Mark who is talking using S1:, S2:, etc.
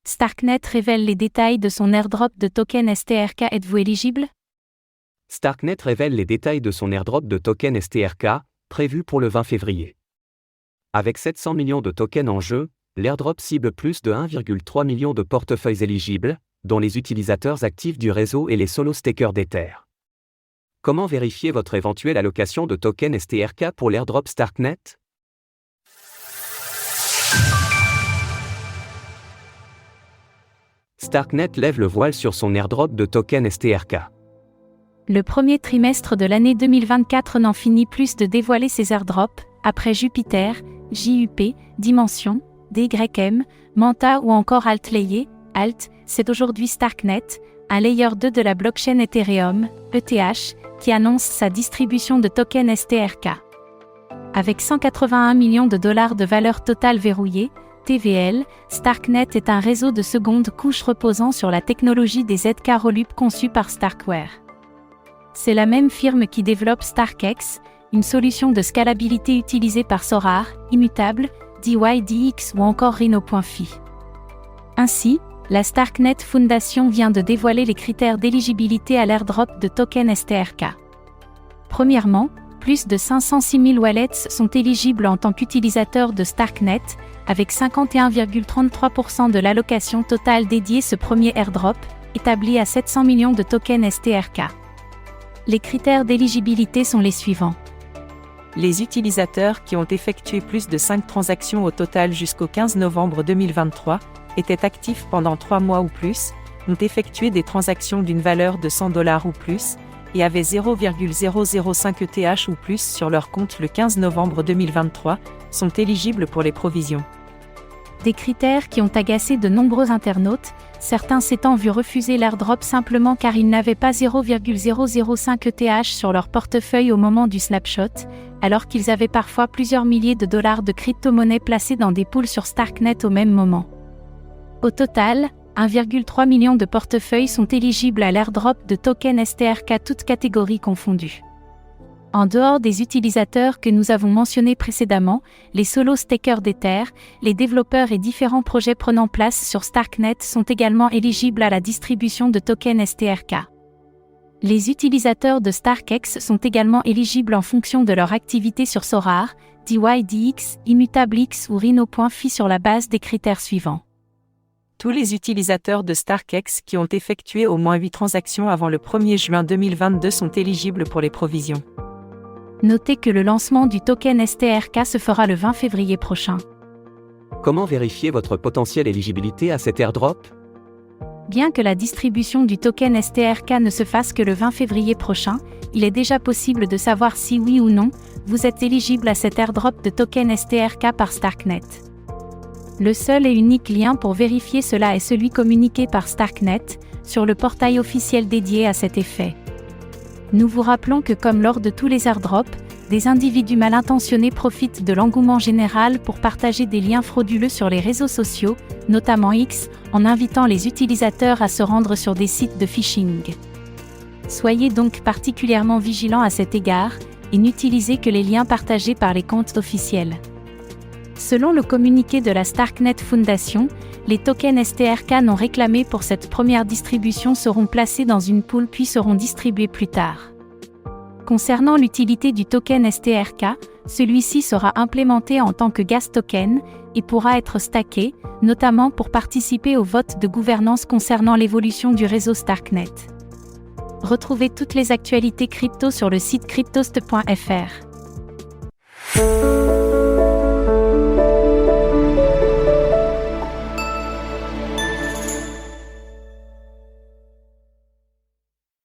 S1: Starknet révèle les détails de son airdrop de token STRK. Êtes-vous éligible?
S2: Starknet révèle les détails de son airdrop de token STRK, prévu pour le 20 février. Avec 700 millions de tokens en jeu, l'airdrop cible plus de 1,3 million de portefeuilles éligibles, dont les utilisateurs actifs du réseau et les solo stakers d'Ether. Comment vérifier votre éventuelle allocation de token STRK pour l'airdrop Starknet? Starknet lève le voile sur son airdrop de token STRK.
S1: Le premier trimestre de l'année 2024 n'en finit plus de dévoiler ses airdrops, après Jupiter, JUP, Dimension, DYM, Manta ou encore Altlayer. Alt, c'est aujourd'hui Starknet, un layer 2 de la blockchain Ethereum, ETH, qui annonce sa distribution de token STRK. Avec 181 millions de dollars de valeur totale verrouillée, TVL, Starknet est un réseau de seconde couche reposant sur la technologie des ZK Rollup conçue par Starkware. C'est la même firme qui développe StarkEx, une solution de scalabilité utilisée par Sorare, Immutable, DYDX ou encore Rhino.fi. Ainsi, la Starknet Foundation vient de dévoiler les critères d'éligibilité à l'airdrop de token STRK. Premièrement, plus de 506 000 wallets sont éligibles en tant qu'utilisateurs de Starknet, avec 51,33% de l'allocation totale dédiée ce premier airdrop, établi à 700 millions de tokens STRK. Les critères d'éligibilité sont les suivants.
S3: Les utilisateurs qui ont effectué plus de 5 transactions au total jusqu'au 15 novembre 2023, étaient actifs pendant 3 mois ou plus, ont effectué des transactions d'une valeur de $100 ou plus, et avaient 0,005 ETH ou plus sur leur compte le 15 novembre 2023, sont éligibles pour les provisions.
S1: Des critères qui ont agacé de nombreux internautes, certains s'étant vus refuser l'airdrop simplement car ils n'avaient pas 0,005 ETH sur leur portefeuille au moment du snapshot, alors qu'ils avaient parfois plusieurs milliers de dollars de crypto-monnaies placées dans des pools sur Starknet au même moment. Au total, 1,3 million de portefeuilles sont éligibles à l'airdrop de token STRK toutes catégories confondues. En dehors des utilisateurs que nous avons mentionnés précédemment, les solo stakers d'Ether, les développeurs et différents projets prenant place sur Starknet sont également éligibles à la distribution de tokens STRK. Les utilisateurs de StarkEx sont également éligibles en fonction de leur activité sur Sorare, DYDX, ImmutableX ou Rhino.fi sur la base des critères suivants.
S3: Tous les utilisateurs de StarkEx qui ont effectué au moins 8 transactions avant le 1er juin 2022 sont éligibles pour les provisions.
S1: Notez que le lancement du token STRK se fera le 20 février prochain.
S2: Comment vérifier votre potentielle éligibilité à cet airdrop?
S1: Bien que la distribution du token STRK ne se fasse que le 20 février prochain, il est déjà possible de savoir si oui ou non, vous êtes éligible à cet airdrop de token STRK par Starknet. Le seul et unique lien pour vérifier cela est celui communiqué par Starknet, sur le portail officiel dédié à cet effet. Nous vous rappelons que comme lors de tous les airdrops, des individus mal intentionnés profitent de l'engouement général pour partager des liens frauduleux sur les réseaux sociaux, notamment X, en invitant les utilisateurs à se rendre sur des sites de phishing. Soyez donc particulièrement vigilants à cet égard, et n'utilisez que les liens partagés par les comptes officiels. Selon le communiqué de la Starknet Foundation, les tokens STRK non réclamés pour cette première distribution seront placés dans une pool puis seront distribués plus tard. Concernant l'utilité du token STRK, celui-ci sera implémenté en tant que gas token et pourra être stacké, notamment pour participer au vote de gouvernance concernant l'évolution du réseau Starknet. Retrouvez toutes les actualités crypto sur le site cryptost.fr.